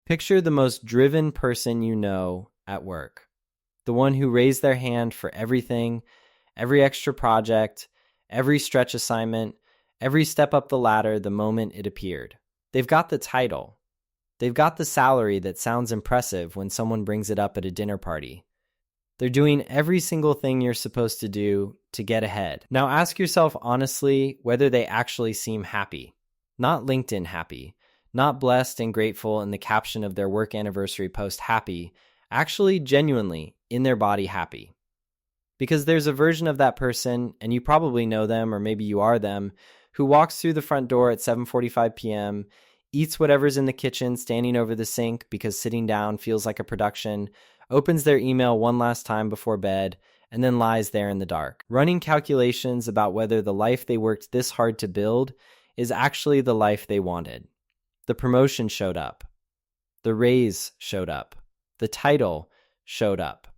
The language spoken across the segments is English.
Picture the most driven person you know at work, the one who raised their hand for everything, every extra project, every stretch assignment, every step up the ladder the moment it appeared. They've got the title. They've got the salary that sounds impressive when someone brings it up at a dinner party. They're doing every single thing you're supposed to do to get ahead. Now ask yourself honestly whether they actually seem happy. Not LinkedIn happy, not blessed and grateful in the caption of their work anniversary post happy, actually genuinely in their body happy. Because there's a version of that person, and you probably know them or maybe you are them, who walks through the front door at 7:45 p.m., eats whatever's in the kitchen standing over the sink because sitting down feels like a production, opens their email one last time before bed, and then lies there in the dark, running calculations about whether the life they worked this hard to build is actually the life they wanted. The promotion showed up. The raise showed up. The title showed up.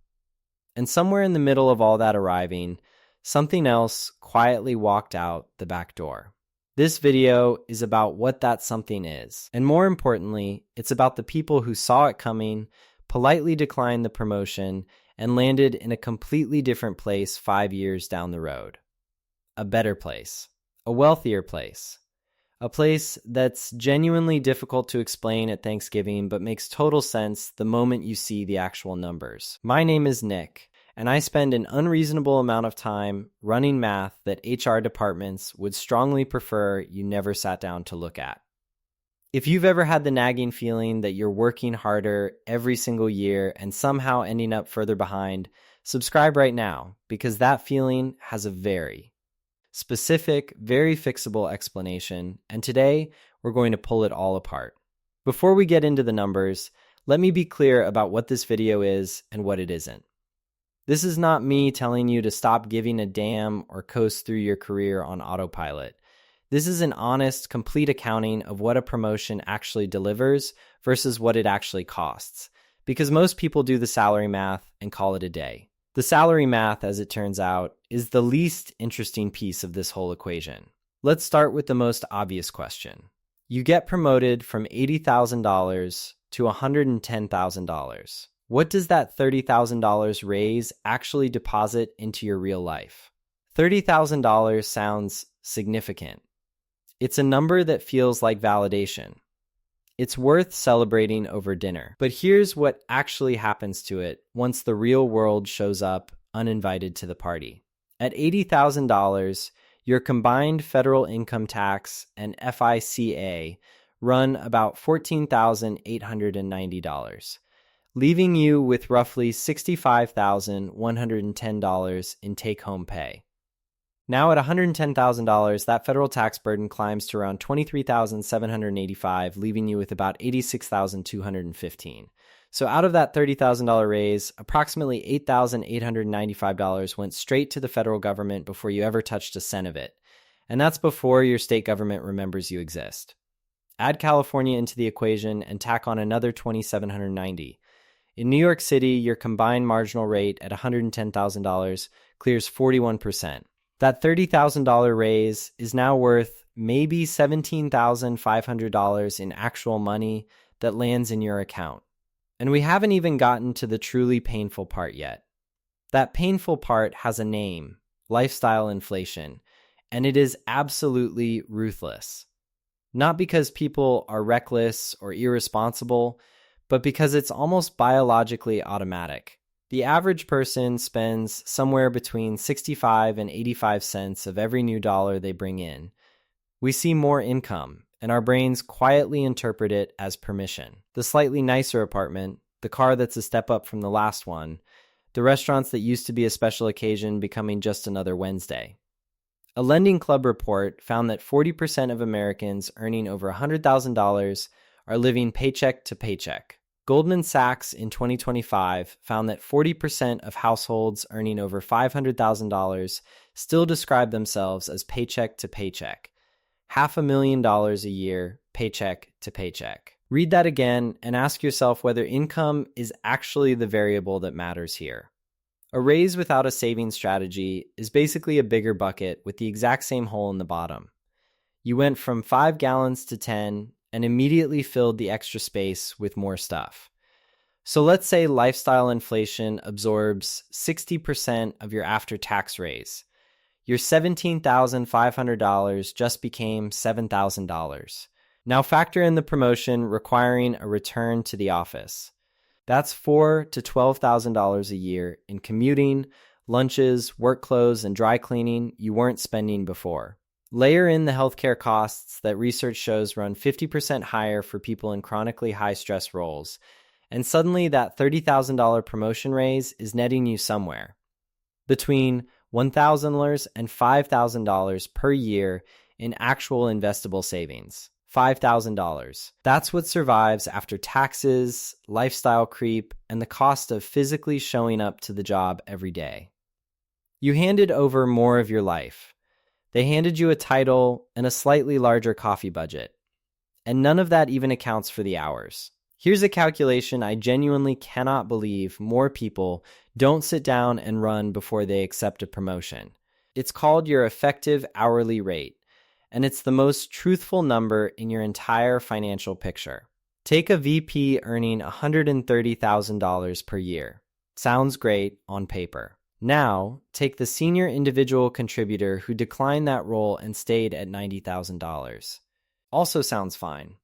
And somewhere in the middle of all that arriving, something else quietly walked out the back door. This video is about what that something is. And more importantly, it's about the people who saw it coming, politely declined the promotion, and landed in a completely different place 5 years down the road. A better place. A wealthier place. A place that's genuinely difficult to explain at Thanksgiving, but makes total sense the moment you see the actual numbers. My name is Nick, and I spend an unreasonable amount of time running math that HR departments would strongly prefer you never sat down to look at. If you've ever had the nagging feeling that you're working harder every single year and somehow ending up further behind, subscribe right now, because that feeling has a very specific, very fixable explanation, and today we're going to pull it all apart. Before we get into the numbers, let me be clear about what this video is and what it isn't. This is not me telling you to stop giving a damn or coast through your career on autopilot. This is an honest, complete accounting of what a promotion actually delivers versus what it actually costs, because most people do the salary math and call it a day. The salary math, as it turns out, is the least interesting piece of this whole equation. Let's start with the most obvious question. You get promoted from $80,000 to $110,000. What does that $30,000 raise actually deposit into your real life? $30,000 sounds significant. It's a number that feels like validation. It's worth celebrating over dinner. But here's what actually happens to it once the real world shows up uninvited to the party. At $80,000, your combined federal income tax and FICA run about $14,890, leaving you with roughly $65,110 in take-home pay. Now at $110,000, that federal tax burden climbs to around $23,785, leaving you with about $86,215. So out of that $30,000 raise, approximately $8,895 went straight to the federal government before you ever touched a cent of it. And that's before your state government remembers you exist. Add California into the equation and tack on another $2,790. In New York City, your combined marginal rate at $110,000 clears 41%. That $30,000 raise is now worth maybe $17,500 in actual money that lands in your account. And we haven't even gotten to the truly painful part yet. That painful part has a name, lifestyle inflation, and it is absolutely ruthless. Not because people are reckless or irresponsible, but because it's almost biologically automatic. The average person spends somewhere between 65 and 85 cents of every new dollar they bring in. We see more income, and our brains quietly interpret it as permission. The slightly nicer apartment, the car that's a step up from the last one, the restaurants that used to be a special occasion becoming just another Wednesday. A Lending Club report found that 40% of Americans earning over $100,000 are living paycheck to paycheck. Goldman Sachs in 2025 found that 40% of households earning over $500,000 still describe themselves as paycheck to paycheck. $500,000 a year, paycheck to paycheck. Read that again and ask yourself whether income is actually the variable that matters here. A raise without a saving strategy is basically a bigger bucket with the exact same hole in the bottom. You went from 5 gallons to 10, and immediately filled the extra space with more stuff. So let's say lifestyle inflation absorbs 60% of your after-tax raise. Your $17,500 just became $7,000. Now factor in the promotion requiring a return to the office. That's $4,000 to $12,000 a year in commuting, lunches, work clothes, and dry cleaning you weren't spending before. Layer in the healthcare costs that research shows run 50% higher for people in chronically high-stress roles, and suddenly that $30,000 promotion raise is netting you somewhere between $1,000 and $5,000 per year in actual investable savings. $5,000. That's what survives after taxes, lifestyle creep, and the cost of physically showing up to the job every day. You handed over more of your life. They handed you a title and a slightly larger coffee budget. And none of that even accounts for the hours. Here's a calculation I genuinely cannot believe more people don't sit down and run before they accept a promotion. It's called your effective hourly rate, and it's the most truthful number in your entire financial picture. Take a VP earning $130,000 per year. Sounds great on paper. Now, take the senior individual contributor who declined that role and stayed at $90,000. Also sounds fine.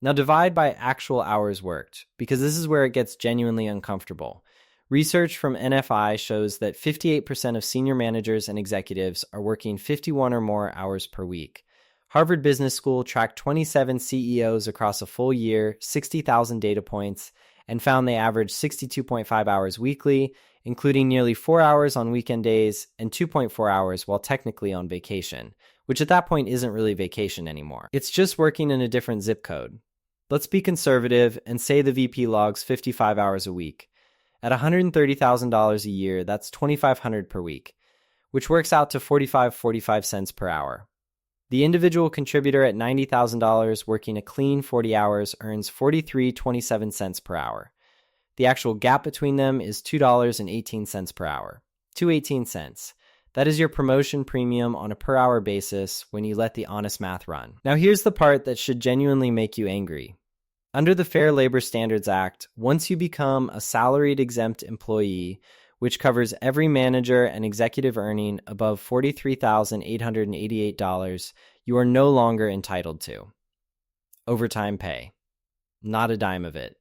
Now divide by actual hours worked, because this is where it gets genuinely uncomfortable. Research from NFI shows that 58% of senior managers and executives are working 51 or more hours per week. Harvard Business School tracked 27 CEOs across a full year, 60,000 data points, and found they averaged 62.5 hours weekly, including nearly 4 hours on weekend days and 2.4 hours while technically on vacation, which at that point isn't really vacation anymore. It's just working in a different zip code. Let's be conservative and say the VP logs 55 hours a week. At $130,000 a year, that's $2,500 per week, which works out to 45 cents per hour. The individual contributor at $90,000 working a clean 40 hours earns 43.27 cents per hour. The actual gap between them is $2.18 per hour. 2.18 cents. That is your promotion premium on a per hour basis when you let the honest math run. Now here's the part that should genuinely make you angry. Under the Fair Labor Standards Act, once you become a salaried exempt employee, which covers every manager and executive earning above $43,888, you are no longer entitled to overtime pay. Not a dime of it.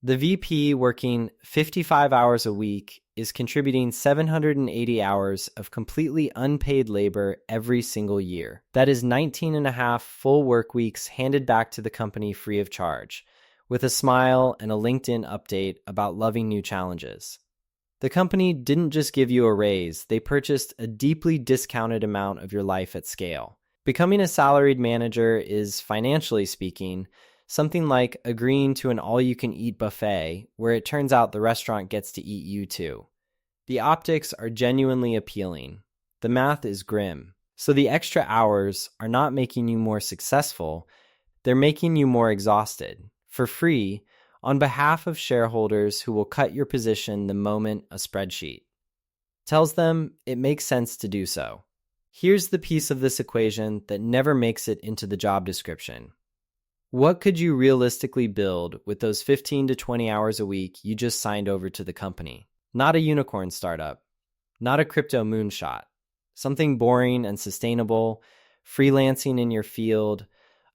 The VP working 55 hours a week is contributing 780 hours of completely unpaid labor every single year. That is 19 and a half full work weeks handed back to the company free of charge, with a smile and a LinkedIn update about loving new challenges. The company didn't just give you a raise, they purchased a deeply discounted amount of your life at scale. Becoming a salaried manager is, financially speaking, something like agreeing to an all-you-can-eat buffet where it turns out the restaurant gets to eat you too. The optics are genuinely appealing. The math is grim. So the extra hours are not making you more successful, they're making you more exhausted, for free, on behalf of shareholders who will cut your position the moment a spreadsheet tells them it makes sense to do so. Here's the piece of this equation that never makes it into the job description. What could you realistically build with those 15 to 20 hours a week you just signed over to the company? Not a unicorn startup, not a crypto moonshot, something boring and sustainable, freelancing in your field,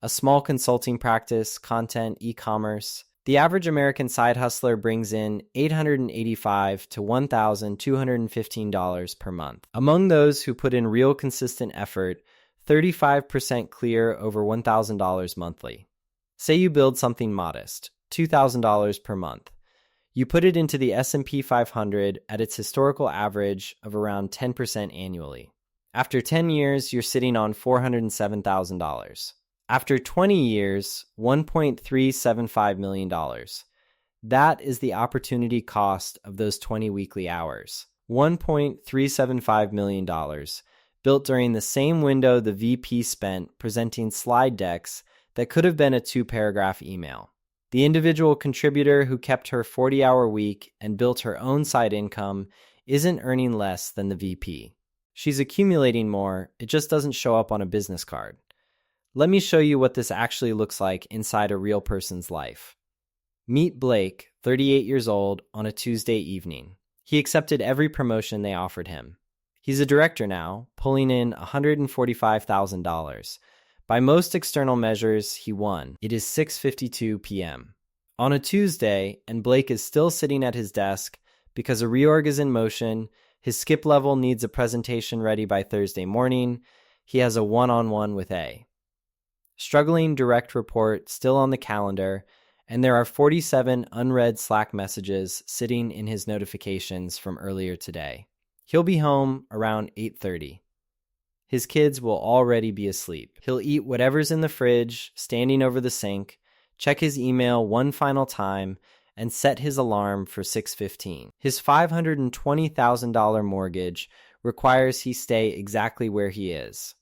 a small consulting practice, content, e-commerce. The average American side hustler brings in $885 to $1,215 per month. Among those who put in real consistent effort, 35% clear over $1,000 monthly. Say you build something modest, $2,000 per month. You put it into the S&P 500 at its historical average of around 10% annually. After 10 years, you're sitting on $407,000. After 20 years, $1.375 million. That is the opportunity cost of those 20 weekly hours. $1.375 million, built during the same window the VP spent presenting slide decks that could have been a 2-paragraph email. The individual contributor who kept her 40-hour week and built her own side income isn't earning less than the VP. She's accumulating more, it just doesn't show up on a business card. Let me show you what this actually looks like inside a real person's life. Meet Blake, 38 years old, on a Tuesday evening. He accepted every promotion they offered him. He's a director now, pulling in $145,000. By most external measures, he won. It is 6:52 p.m. on a Tuesday, and Blake is still sitting at his desk because a reorg is in motion. His skip level needs a presentation ready by Thursday morning. He has a one-on-one with A. Struggling direct report still on the calendar, and there are 47 unread Slack messages sitting in his notifications from earlier today. He'll be home around 8:30. His kids will already be asleep. He'll eat whatever's in the fridge, standing over the sink, check his email one final time, and set his alarm for 6:15. His $520,000 mortgage requires he stay exactly where he is.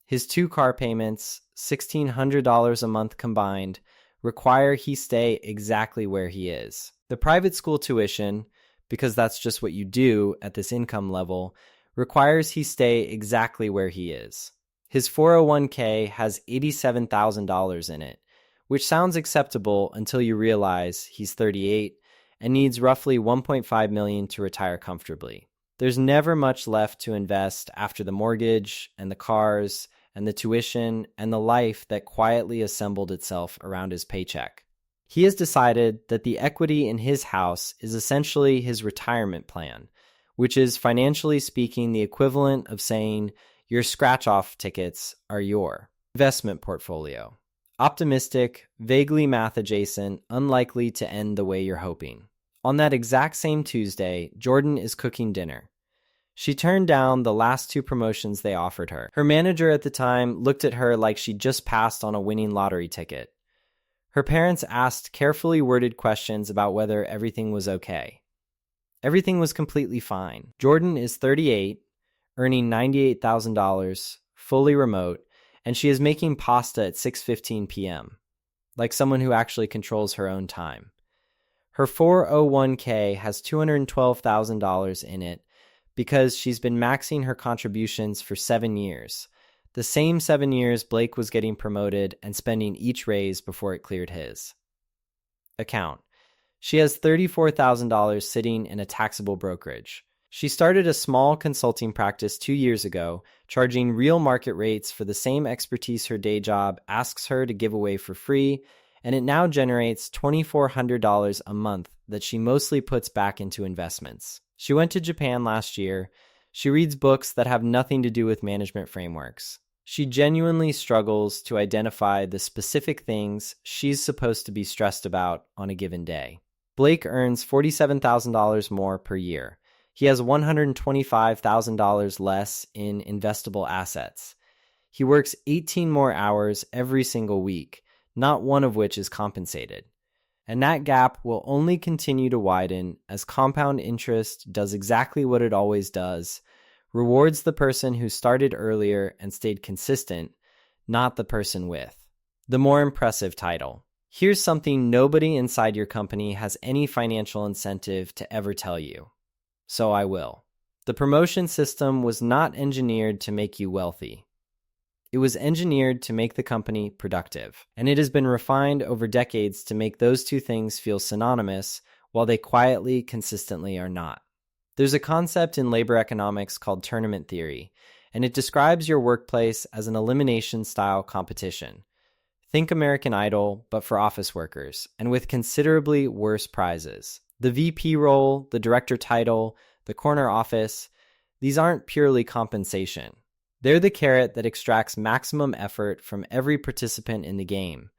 His 2 car payments, $1,600 a month combined, require he stay exactly where he is. The private school tuition, because that's just what you do at this income level, requires he stay exactly where he is. His 401k has $87,000 in it, which sounds acceptable until you realize he's 38 and needs roughly $1.5 million to retire comfortably. There's never much left to invest after the mortgage and the cars and the tuition and the life that quietly assembled itself around his paycheck. He has decided that the equity in his house is essentially his retirement plan, which is, financially speaking, the equivalent of saying your scratch-off tickets are your investment portfolio. Optimistic, vaguely math-adjacent, unlikely to end the way you're hoping. On that exact same Tuesday, Jordan is cooking dinner. She turned down the last 2 promotions they offered her. Her manager at the time looked at her like she'd just passed on a winning lottery ticket. Her parents asked carefully worded questions about whether everything was okay. Everything was completely fine. Jordan is 38, earning $98,000, fully remote, and she is making pasta at 6:15 p.m., like someone who actually controls her own time. Her 401k has $212,000 in it because she's been maxing her contributions for 7 years, the same 7 years Blake was getting promoted and spending each raise before it cleared his account. She has $34,000 sitting in a taxable brokerage. She started a small consulting practice 2 years ago, charging real market rates for the same expertise her day job asks her to give away for free, and it now generates $2,400 a month that she mostly puts back into investments. She went to Japan last year. She reads books that have nothing to do with management frameworks. She genuinely struggles to identify the specific things she's supposed to be stressed about on a given day. Blake earns $47,000 more per year. He has $125,000 less in investable assets. He works 18 more hours every single week, not one of which is compensated. And that gap will only continue to widen as compound interest does exactly what it always does, rewards the person who started earlier and stayed consistent, not the person with the more impressive title. Here's something nobody inside your company has any financial incentive to ever tell you. So I will. The promotion system was not engineered to make you wealthy. It was engineered to make the company productive, and it has been refined over decades to make those two things feel synonymous while they quietly, consistently are not. There's a concept in labor economics called tournament theory, and it describes your workplace as an elimination-style competition. Think American Idol, but for office workers, and with considerably worse prizes. The VP role, the director title, the corner office, these aren't purely compensation. They're the carrot that extracts maximum effort from every participant in the game,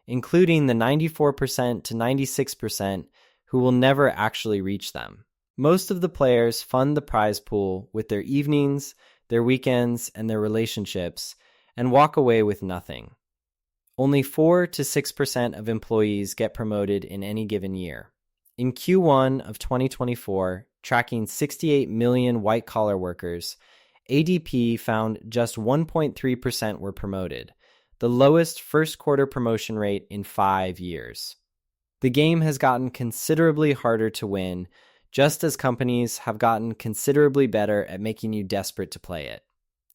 including the 94% to 96% who will never actually reach them. Most of the players fund the prize pool with their evenings, their weekends, and their relationships, and walk away with nothing. Only 4 to 6% of employees get promoted in any given year. In Q1 of 2024, tracking 68 million white-collar workers, ADP found just 1.3% were promoted, the lowest first-quarter promotion rate in 5 years. The game has gotten considerably harder to win, just as companies have gotten considerably better at making you desperate to play it.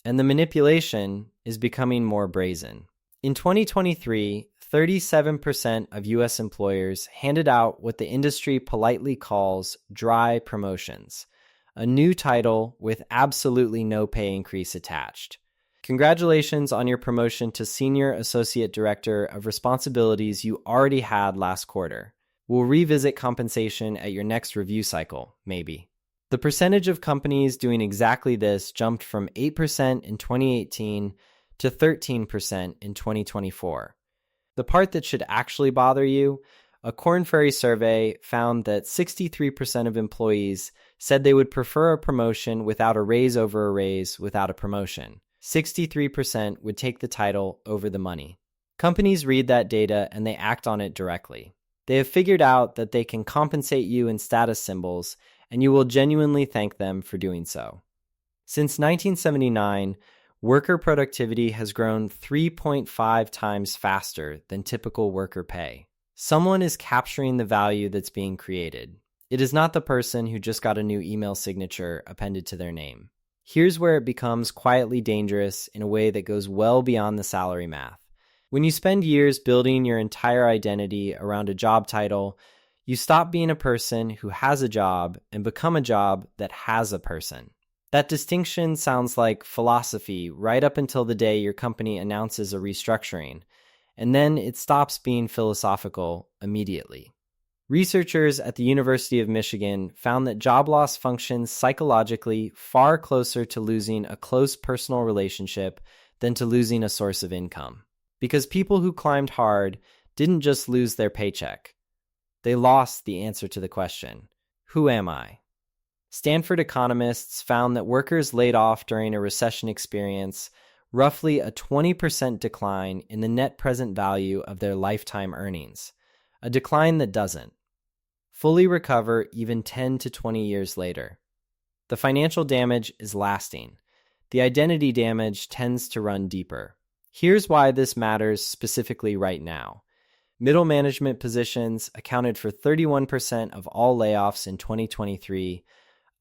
And the manipulation is becoming more brazen. In 2023, 37% of US employers handed out what the industry politely calls dry promotions, a new title with absolutely no pay increase attached. Congratulations on your promotion to Senior Associate Director of responsibilities you already had last quarter. We'll revisit compensation at your next review cycle, maybe. The percentage of companies doing exactly this jumped from 8% in 2018 to 13% in 2024. The part that should actually bother you, a Korn Ferry survey found that 63% of employees said they would prefer a promotion without a raise over a raise without a promotion. 63% would take the title over the money. Companies read that data and they act on it directly. They have figured out that they can compensate you in status symbols, and you will genuinely thank them for doing so. Since 1979, worker productivity has grown 3.5 times faster than typical worker pay. Someone is capturing the value that's being created. It is not the person who just got a new email signature appended to their name. Here's where it becomes quietly dangerous in a way that goes well beyond the salary math. When you spend years building your entire identity around a job title, you stop being a person who has a job and become a job that has a person. That distinction sounds like philosophy right up until the day your company announces a restructuring, and then it stops being philosophical immediately. Researchers at the University of Michigan found that job loss functions psychologically far closer to losing a close personal relationship than to losing a source of income. Because people who climbed hard didn't just lose their paycheck. They lost the answer to the question, who am I? Stanford economists found that workers laid off during a recession experience roughly a 20% decline in the net present value of their lifetime earnings, a decline that doesn't fully recover even 10 to 20 years later. The financial damage is lasting. The identity damage tends to run deeper. Here's why this matters specifically right now. Middle management positions accounted for 31% of all layoffs in 2023,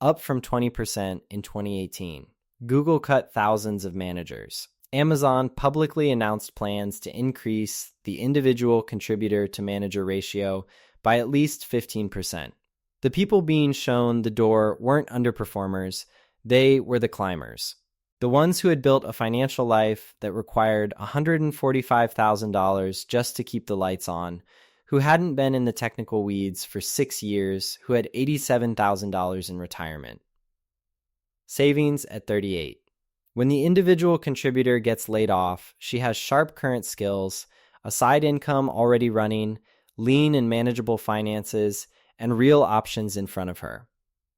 up from 20% in 2018. Google cut thousands of managers. Amazon publicly announced plans to increase the individual contributor to manager ratio by at least 15%. The people being shown the door weren't underperformers, they were the climbers. The ones who had built a financial life that required $145,000 just to keep the lights on, who hadn't been in the technical weeds for 6 years, who had $87,000 in retirement. Savings at 38. When the individual contributor gets laid off, she has sharp current skills, a side income already running, lean and manageable finances, and real options in front of her.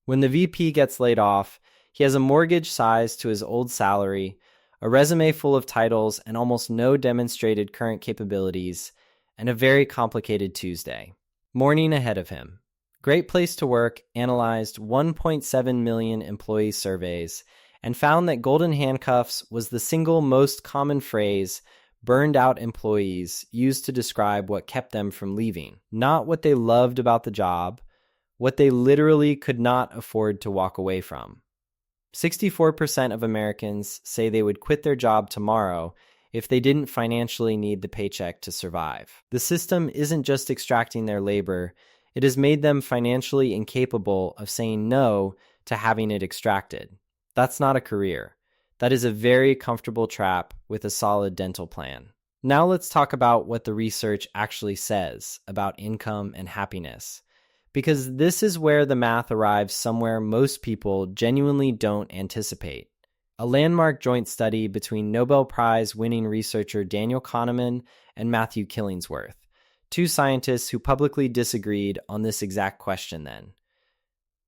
When the VP gets laid off, he has a mortgage sized to his old salary, a resume full of titles and almost no demonstrated current capabilities, and a very complicated Tuesday morning ahead of him. Great Place to Work analyzed 1.7 million employee surveys and found that golden handcuffs was the single most common phrase burned out employees used to describe what kept them from leaving. Not what they loved about the job, what they literally could not afford to walk away from. 64% of Americans say they would quit their job tomorrow if they didn't financially need the paycheck to survive. The system isn't just extracting their labor, it has made them financially incapable of saying no to having it extracted. That's not a career. That is a very comfortable trap with a solid dental plan. Now let's talk about what the research actually says about income and happiness, because this is where the math arrives somewhere most people genuinely don't anticipate. A landmark joint study between Nobel Prize winning researcher Daniel Kahneman and Matthew Killingsworth, two scientists who publicly disagreed on this exact question then.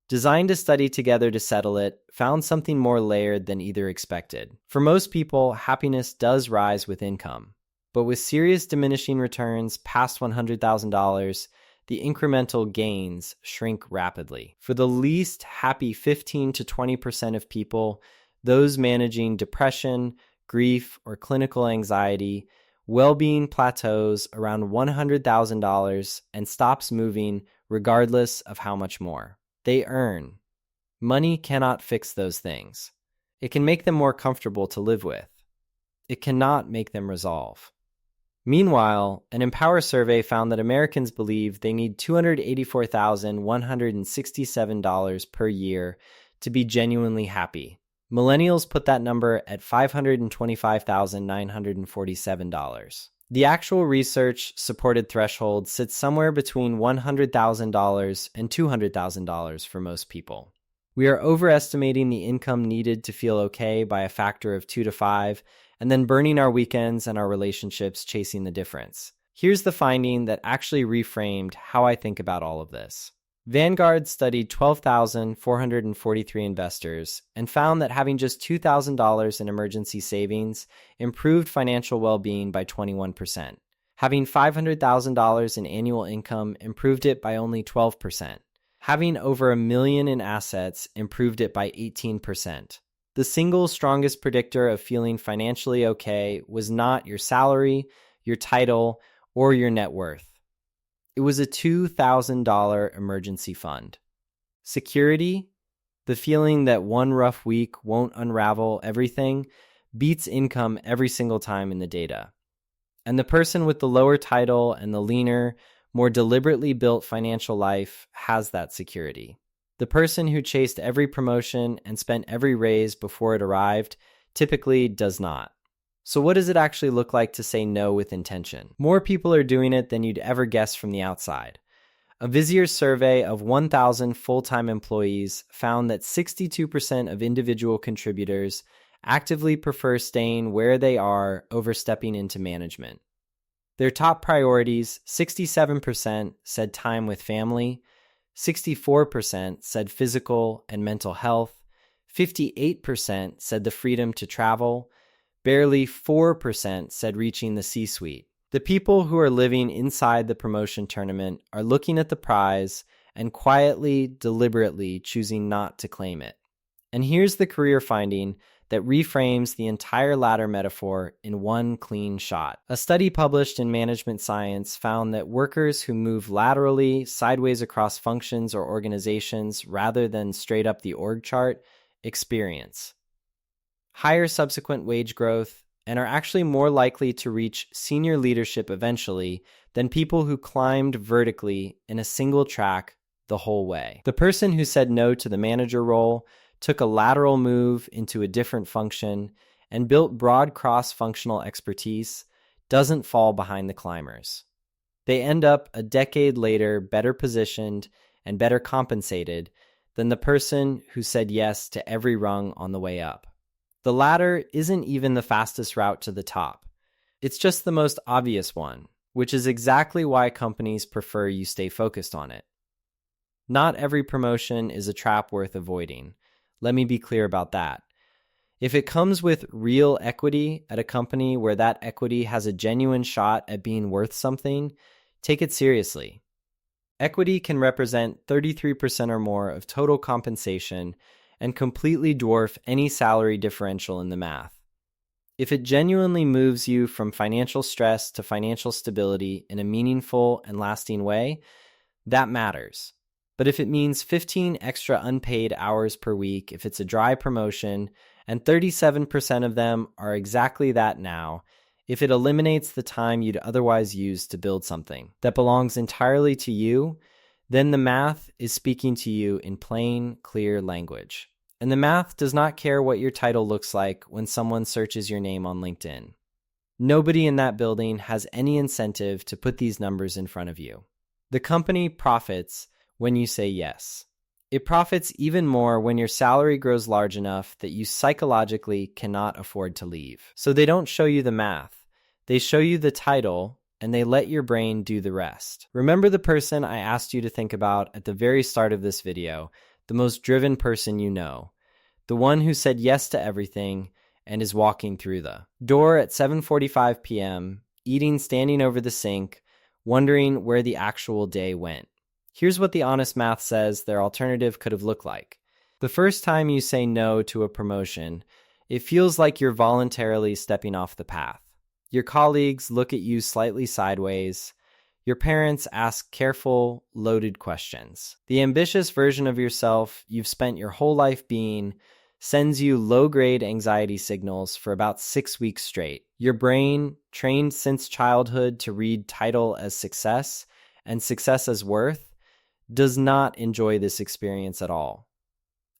Designed a study together to settle it, found something more layered than either expected. For most people, happiness does rise with income, but with serious diminishing returns past $100,000, the incremental gains shrink rapidly. For the least happy 15 to 20% of people, those managing depression, grief, or clinical anxiety, well-being plateaus around $100,000 and stops moving regardless of how much more they earn. Money cannot fix those things. It can make them more comfortable to live with. It cannot make them resolve. Meanwhile, an Empower survey found that Americans believe they need $284,167 per year to be genuinely happy. Millennials put that number at $525,947. The actual research-supported threshold sits somewhere between $100,000 and $200,000 for most people. We are overestimating the income needed to feel okay by a factor of 2 to 5, and then burning our weekends and our relationships chasing the difference. Here's the finding that actually reframed how I think about all of this. Vanguard studied 12,443 investors and found that having just $2,000 in emergency savings improved financial well-being by 21%. Having $500,000 in annual income improved it by only 12%. Having over $1 million in assets improved it by 18%. The single strongest predictor of feeling financially okay was not your salary, your title, or your net worth. It was a $2,000 emergency fund. Security, the feeling that one rough week won't unravel everything, beats income every single time in the data. And the person with the lower title and the leaner, more deliberately built financial life has that security. The person who chased every promotion and spent every raise before it arrived typically does not. So what does it actually look like to say no with intention? More people are doing it than you'd ever guess from the outside. A Vizier survey of 1,000 full-time employees found that 62% of individual contributors actively prefer staying where they are over stepping into management. Their top priorities, 67% said time with family, 64% said physical and mental health, 58% said the freedom to travel, barely 4% said reaching the C-suite. The people who are living inside the promotion tournament are looking at the prize and quietly, deliberately choosing not to claim it. And here's the career finding that reframes the entire ladder metaphor in one clean shot. A study published in Management Science found that workers who move laterally, sideways across functions or organizations rather than straight up the org chart experience higher subsequent wage growth and are actually more likely to reach senior leadership eventually than people who climbed vertically in a single track the whole way. The person who said no to the manager role took a lateral move into a different function, and built broad cross-functional expertise doesn't fall behind the climbers. They end up a decade later better positioned and better compensated than the person who said yes to every rung on the way up. The ladder isn't even the fastest route to the top. It's just the most obvious one, which is exactly why companies prefer you stay focused on it. Not every promotion is a trap worth avoiding. Let me be clear about that. If it comes with real equity at a company where that equity has a genuine shot at being worth something, take it seriously. Equity can represent 33% or more of total compensation and completely dwarf any salary differential in the math. If it genuinely moves you from financial stress to financial stability in a meaningful and lasting way, that matters. But if it means 15 extra unpaid hours per week, if it's a dry promotion, and 37% of them are exactly that now, if it eliminates the time you'd otherwise use to build something that belongs entirely to you, then the math is speaking to you in plain, clear language. And the math does not care what your title looks like when someone searches your name on LinkedIn. Nobody in that building has any incentive to put these numbers in front of you. The company profits when you say yes. It profits even more when your salary grows large enough that you psychologically cannot afford to leave. So they don't show you the math. They show you the title, and they let your brain do the rest. Remember the person I asked you to think about at the very start of this video, the most driven person you know, the one who said yes to everything and is walking through the door at 7:45 p.m., eating standing over the sink, wondering where the actual day went. Here's what the honest math says their alternative could have looked like. The first time you say no to a promotion, it feels like you're voluntarily stepping off the path. Your colleagues look at you slightly sideways. Your parents ask careful, loaded questions. The ambitious version of yourself you've spent your whole life being sends you low-grade anxiety signals for about 6 weeks straight. Your brain, trained since childhood to read title as success and success as worth, does not enjoy this experience at all.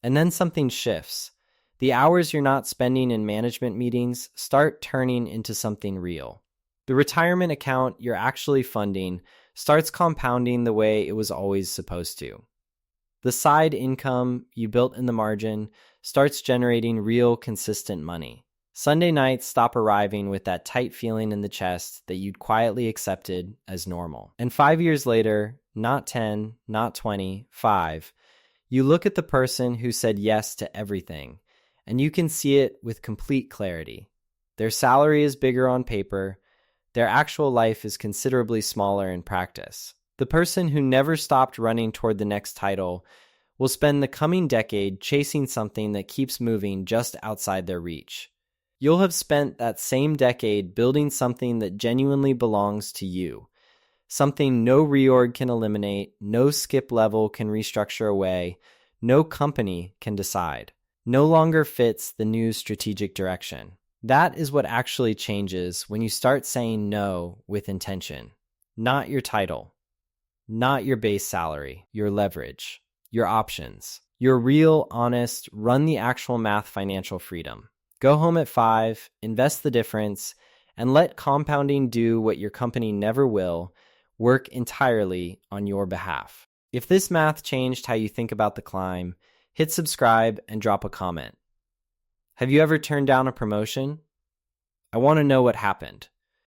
And then something shifts. The hours you're not spending in management meetings start turning into something real. The retirement account you're actually funding starts compounding the way it was always supposed to. The side income you built in the margin starts generating real, consistent money. Sunday nights stop arriving with that tight feeling in the chest that you'd quietly accepted as normal. And 5 years later, not 10, not 20, 5, you look at the person who said yes to everything, and you can see it with complete clarity. Their salary is bigger on paper. Their actual life is considerably smaller in practice. The person who never stopped running toward the next title will spend the coming decade chasing something that keeps moving just outside their reach. You'll have spent that same decade building something that genuinely belongs to you, something no reorg can eliminate, no skip level can restructure away, no company can decide. No longer fits the new strategic direction. That is what actually changes when you start saying no with intention. Not your title, not your base salary, your leverage, your options, your real, honest, run the actual math financial freedom. Go home at 5, invest the difference, and let compounding do what your company never will, work entirely on your behalf. If this math changed how you think about the climb, hit subscribe and drop a comment. Have you ever turned down a promotion? I want to know what happened.